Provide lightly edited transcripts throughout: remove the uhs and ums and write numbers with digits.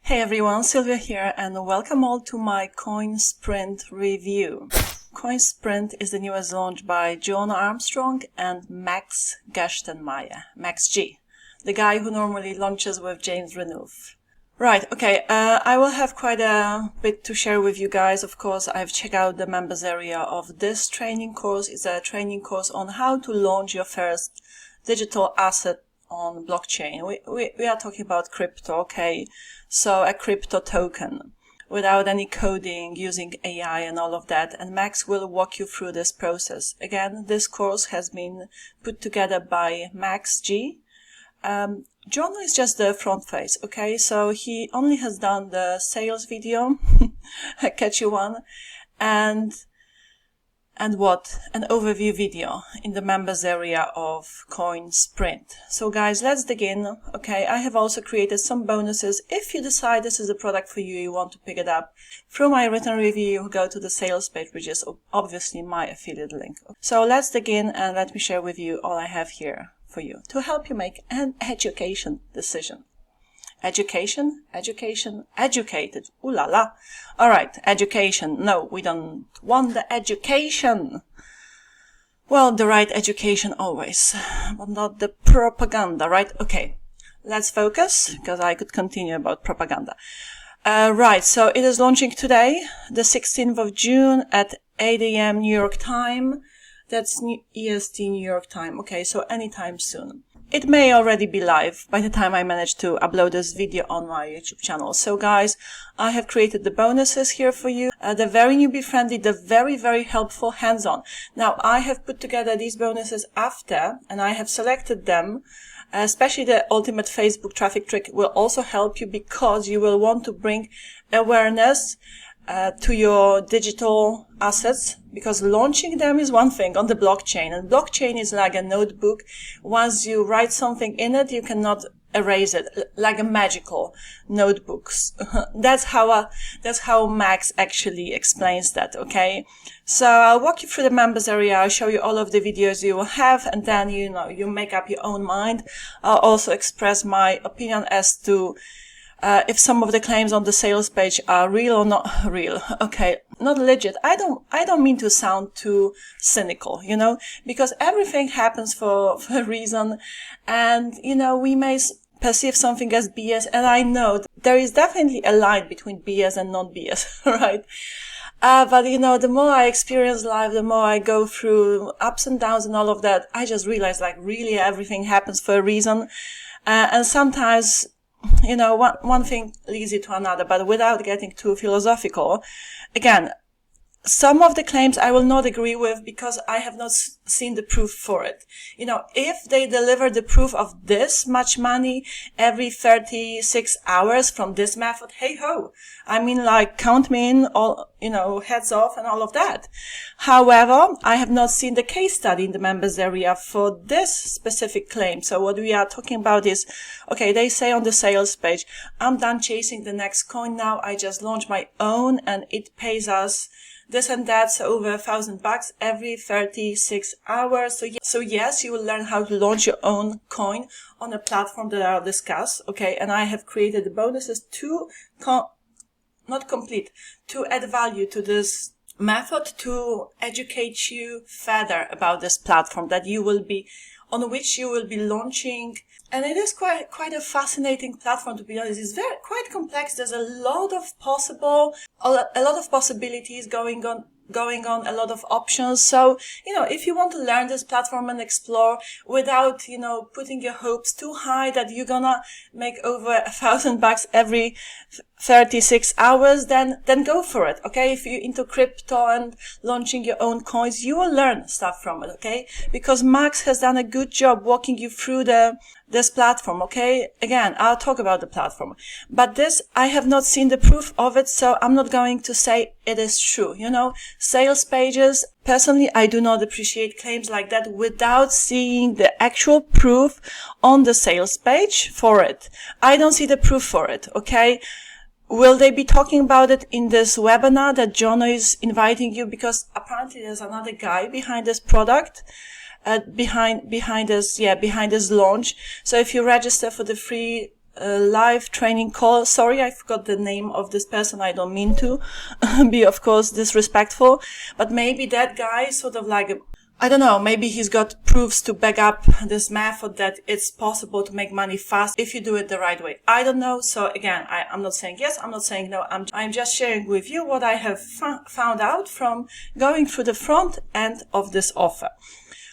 Hey everyone, Sylwia here and welcome all to my CoinSprint review. CoinSprint is the newest launch by Jono Armstrong and Max G, the guy who normally launches with James Renouf. Right, okay, I will have quite a bit to share with you guys. Of course, I've checked out the members area of this training course. It's a training course on how to launch your first digital asset on blockchain. We are talking about crypto, okay? So a crypto token without any coding, using AI and all of that. And Max will walk you through this process. Again, this course has been put together by Max G. Jono is just the front face, okay? So he only has done the sales video, a catchy one, and what? An overview video in the members area of CoinSprint. So guys, let's dig in. Okay, I have also created some bonuses. If you decide this is a product for you, you want to pick it up, through my written review, you go to the sales page, which is obviously my affiliate link. So let's dig in and let me share with you all I have here for you to help you make an education decision. Educated. Ooh la la. All right, education. No, we don't want the education. Well, the right education always, but not the propaganda, right? Okay, let's focus, because I could continue about propaganda. Right, so it is launching today, the 16th of June at 8 a.m. New York time. That's EST New York time. Okay, so anytime soon. It may already be live by the time I manage to upload this video on my YouTube channel. So guys, I have created the bonuses here for you. They're very newbie friendly, they're very, very helpful, hands-on. Now, I have put together these bonuses after, and I have selected them, especially the ultimate Facebook traffic trick will also help you because you will want to bring awareness to your digital assets, because launching them is one thing on the blockchain, and blockchain is like a notebook. Once you write something in it, you cannot erase it, like a magical notebooks. That's how Max actually explains that. Okay, so I'll walk you through the members area. I'll show you all of the videos you will have, and then you make up your own mind. I'll also express my opinion as to if some of the claims on the sales page are real or not real. Okay, not legit. I don't mean to sound too cynical, because everything happens for a reason, and we may perceive something as BS, and I know there is definitely a line between BS and non-BS, right? But the more I experience life, the more I go through ups and downs and all of that, I just realize like really everything happens for a reason, and sometimes one thing leads you to another, but without getting too philosophical. Again, some of the claims I will not agree with because I have not seen the proof for it. If they deliver the proof of this much money every 36 hours from this method, hey ho. I mean, like, count me in, all, heads off and all of that. However, I have not seen the case study in the members area for this specific claim. So what we are talking about is, okay, they say on the sales page, I'm done chasing the next coin now. I just launched my own and it pays us this and that, so over $1,000 every 36 hours. So yes, you will learn how to launch your own coin on a platform that I'll discuss. Okay, and I have created the bonuses to to add value to this method, to educate you further about this platform on which you will be launching. And it is quite a fascinating platform, to be honest. It's quite complex. There's a lot of possibilities going on, a lot of options. So, if you want to learn this platform and explore without, putting your hopes too high that you're gonna make over $1,000 every 36 hours, then go for it. Okay. If you're into crypto and launching your own coins, you will learn stuff from it. Okay. Because Max has done a good job walking you through this platform. Okay. Again, I'll talk about the platform, but I have not seen the proof of it. So I'm not going to say it is true. Sales pages. Personally, I do not appreciate claims like that without seeing the actual proof on the sales page for it. I don't see the proof for it. Okay. Will they be talking about it in this webinar that Jono is inviting you? Because apparently there's another guy behind this product, behind this launch. So if you register for the free live training call. Sorry, I forgot the name of this person. I don't mean to be, of course, disrespectful, but maybe that guy is sort of like I don't know, maybe he's got proofs to back up this method that it's possible to make money fast if you do it the right way. I don't know. So again, I'm not saying yes, I'm not saying no. I'm just sharing with you what I have found out from going through the front end of this offer.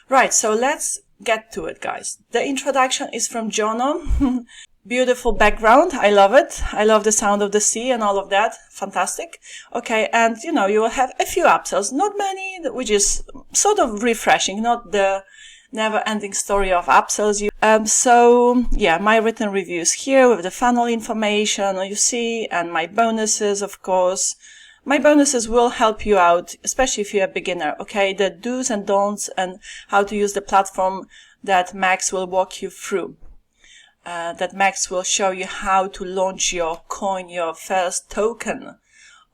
Right. So let's get to it, guys. The introduction is from Jono. Beautiful background. I love it. I love the sound of the sea and all of that. Fantastic. Okay. And you will have a few upsells, not many, which is sort of refreshing, not the never ending story of upsells. So yeah, my written reviews here with the funnel information you see, and my bonuses, of course. My bonuses will help you out, especially if you're a beginner. Okay. The do's and don'ts and how to use the platform that Max will walk you through. That Max will show you how to launch your coin, your first token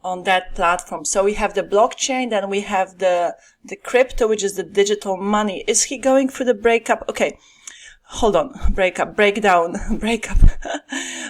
on that platform. So we have the blockchain, then we have the crypto, which is the digital money. Is he going through the breakup? Okay. Hold on. Breakdown.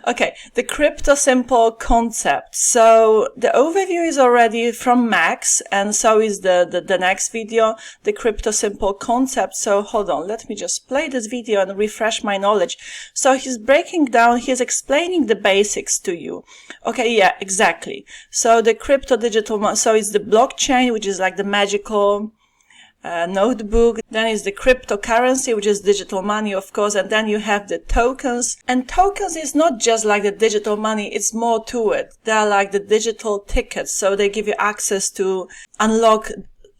Okay. The crypto simple concept. So the overview is already from Max, and so is the next video, the crypto simple concept. So hold on. Let me just play this video and refresh my knowledge. So he's breaking down, he's explaining the basics to you. Okay. Yeah, exactly. So the crypto digital, so it's the blockchain, which is like the magical notebook. Then is the cryptocurrency, which is digital money, of course, and then you have the tokens. And tokens is not just like the digital money, it's more to it. They're like the digital tickets, so they give you access to unlock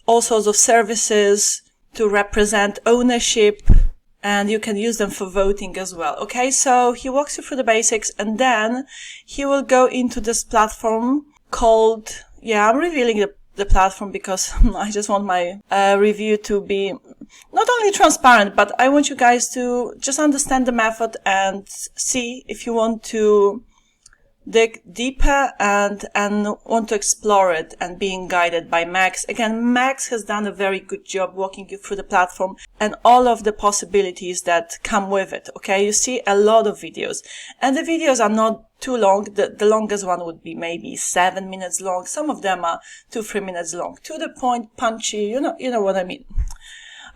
all sorts of services, to represent ownership, and you can use them for voting as well. Okay, so he walks you through the basics, and then he will go into this platform called, I'm revealing the platform because I just want my review to be not only transparent, but I want you guys to just understand the method and see if you want to dig deeper and want to explore it and being guided by Max. Again, Max has done a very good job walking you through the platform and all of the possibilities that come with it. Okay, you see a lot of videos, and the videos are not too long. The longest one would be maybe 7 minutes long. Some of them are 2-3 minutes long. To the point, punchy, you know what I mean.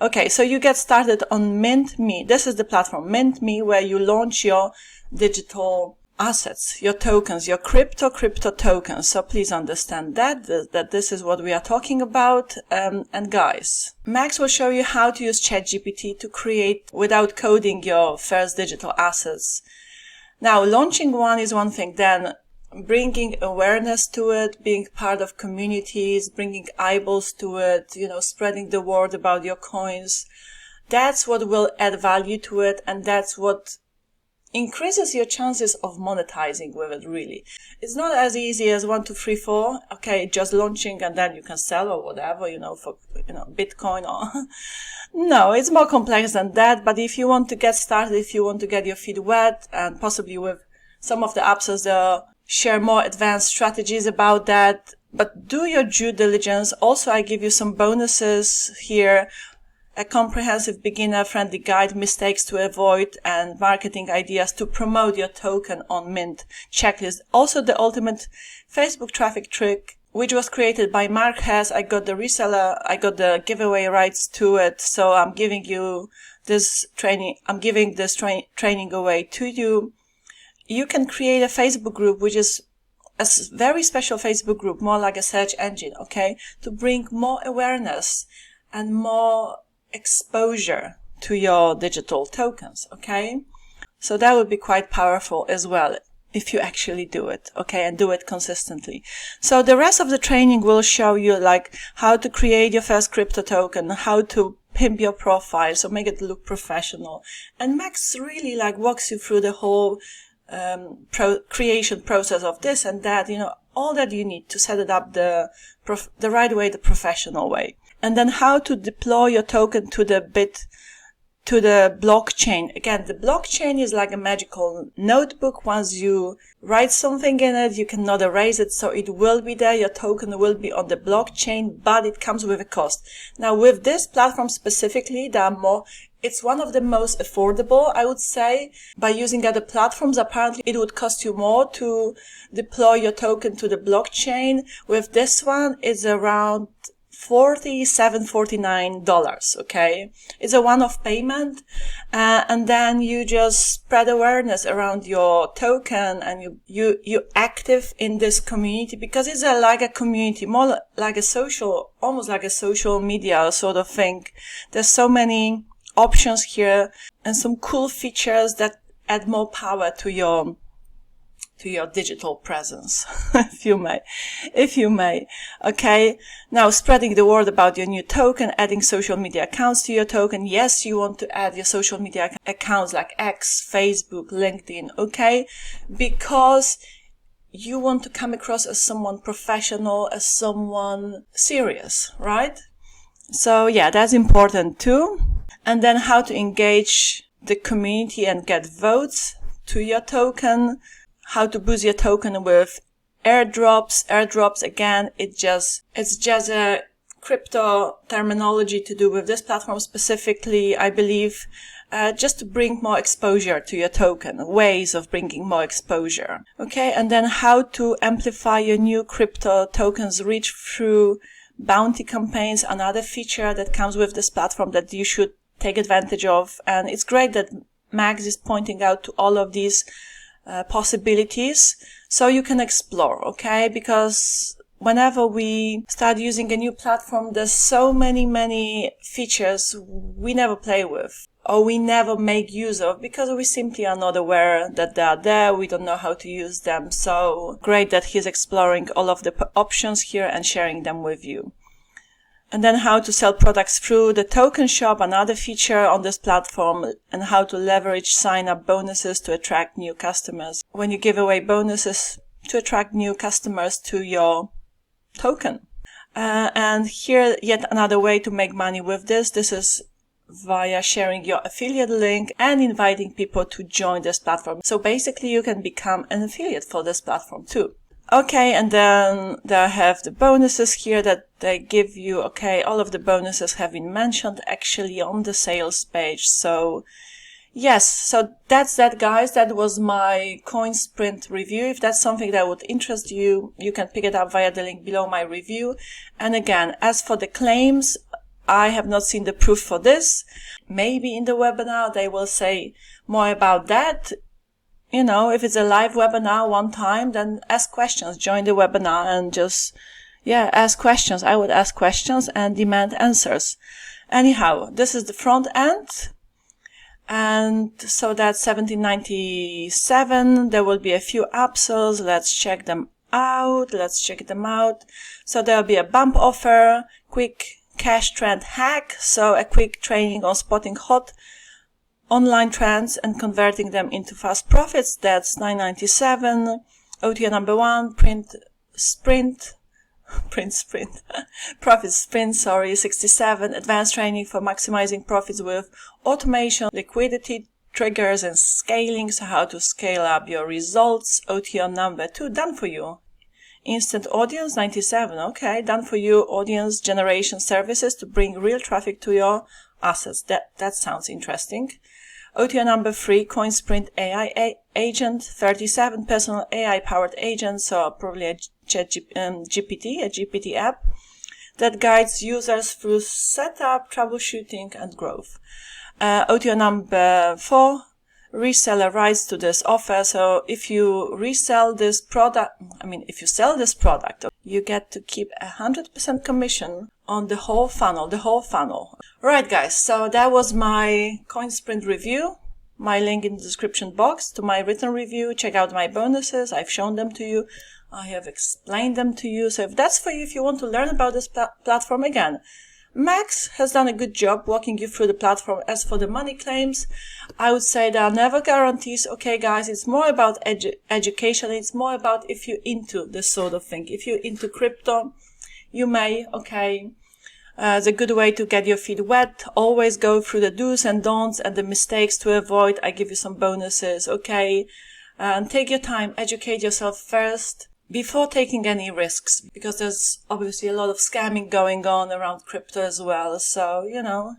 Okay, so you get started on MintMe. This is the platform, MintMe, where you launch your digital assets, your tokens, your crypto tokens. So please understand that this is what we are talking about. And guys, Max will show you how to use ChatGPT to create, without coding, your first digital assets. Now, launching one is one thing, then bringing awareness to it, being part of communities, bringing eyeballs to it, spreading the word about your coins. That's what will add value to it, and that's what increases your chances of monetizing with it, really. It's not as easy as 1, 2, 3, 4. Okay, just launching and then you can sell or whatever, for, Bitcoin or... No, it's more complex than that. But if you want to get started, if you want to get your feet wet, and possibly with some of the upsells, they'll share more advanced strategies about that. But do your due diligence. Also, I give you some bonuses here. A comprehensive beginner-friendly guide, mistakes to avoid, and marketing ideas to promote your token on Mint checklist. Also, the ultimate Facebook traffic trick, which was created by Mark Hess. I got the reseller, I got the giveaway rights to it, so I'm giving you this training. I'm giving this training away to you. You can create a Facebook group, which is a very special Facebook group, more like a search engine, okay, to bring more awareness and more exposure to your digital tokens, okay? So that would be quite powerful as well if you actually do it, okay, and do it consistently. So the rest of the training will show you like how to create your first crypto token, how to pimp your profile, so make it look professional. And Max really walks you through the whole creation process of this and that, all that you need to set it up the right way, the professional way. And then how to deploy your token to the to the blockchain. Again, the blockchain is like a magical notebook. Once you write something in it, you cannot erase it, so it will be there. Your token will be on the blockchain, but it comes with a cost. Now, with this platform specifically, there are more. It's one of the most affordable, I would say. By using other platforms, apparently it would cost you more to deploy your token to the blockchain. With this one, it's around $47-49, okay? It's a one-off payment, and then you just spread awareness around your token, and you active in this community, because it's like a community, more like a social, almost like a social media sort of thing. There's so many options here and some cool features that add more power to your digital presence, if you may. Okay. Now, spreading the word about your new token, adding social media accounts to your token. Yes, you want to add your social media accounts like X, Facebook, LinkedIn. Okay. Because you want to come across as someone professional, as someone serious, right? So yeah, that's important too. And then how to engage the community and get votes to your token. How to boost your token with airdrops. Airdrops, again, it's just a crypto terminology to do with this platform specifically, I believe, just to bring more exposure to your token, ways of bringing more exposure. Okay, and then how to amplify your new crypto tokens reach through bounty campaigns, another feature that comes with this platform that you should take advantage of. And it's great that Max is pointing out to all of these possibilities so you can explore, okay? Because whenever we start using a new platform, there's so many features we never play with or we never make use of because we simply are not aware that they are there. We don't know how to use them. So great that he's exploring all of the options here and sharing them with you. And then how to sell products through the token shop, another feature on this platform, and how to leverage sign-up bonuses to attract new customers. When you give away bonuses to attract new customers to your token. And here, yet another way to make money with this. This is via sharing your affiliate link and inviting people to join this platform. So basically, you can become an affiliate for this platform too. Okay, and then they have the bonuses here that they give you. Okay, all of the bonuses have been mentioned actually on the sales page. So yes, so that's that, guys. That was my CoinSprint review. If that's something that would interest you, you can pick it up via the link below my review. And again, as for the claims, I have not seen the proof for this. Maybe in the webinar they will say more about that. You know, if it's a live webinar one time, then ask questions, join the webinar and just, ask questions. I would ask questions and demand answers. Anyhow, this is the front end. And so that's $17.97. There will be a few upsells. Let's check them out. So there'll be a bump offer, quick cash trend hack. So a quick training on spotting hot online trends and converting them into fast profits. That's $9.97. OTO number 1, profit sprint, 67. Advanced training for maximizing profits with automation, liquidity, triggers, and scaling. So how to scale up your results. OTO number 2, done for you. Instant audience, 97. Okay, done for you. Audience generation services to bring real traffic to your assets. That sounds interesting. OTO number 3, CoinSprint AI agent, 37, personal AI powered agent, so probably a GPT app that guides users through setup, troubleshooting, and growth. OTO number 4, reseller rights to this offer. So if you resell this product, if you sell this product, you get to keep 100% commission on the whole funnel. Right, guys. So that was my CoinSprint review. My link in the description box to my written review. Check out my bonuses. I've shown them to you. I have explained them to you. So if that's for you, if you want to learn about this platform again, Max has done a good job walking you through the platform. As for the money claims, I would say there are never guarantees. Okay, guys, it's more about education. It's more about if you're into this sort of thing. If you're into crypto, you may, okay. It's a good way to get your feet wet. Always go through the do's and don'ts and the mistakes to avoid. I give you some bonuses, okay? And take your time, educate yourself first before taking any risks, because there's obviously a lot of scamming going on around crypto as well. So, you know,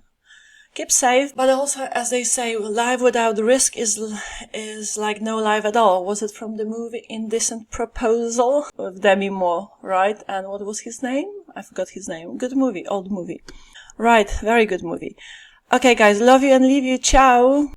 keep safe. But also, as they say, life without risk is like no life at all. Was it from the movie Indecent Proposal with Demi Moore, right? And what was his name? I forgot his name. Good movie, old movie. Right, very good movie. Okay, guys, love you and leave you. Ciao.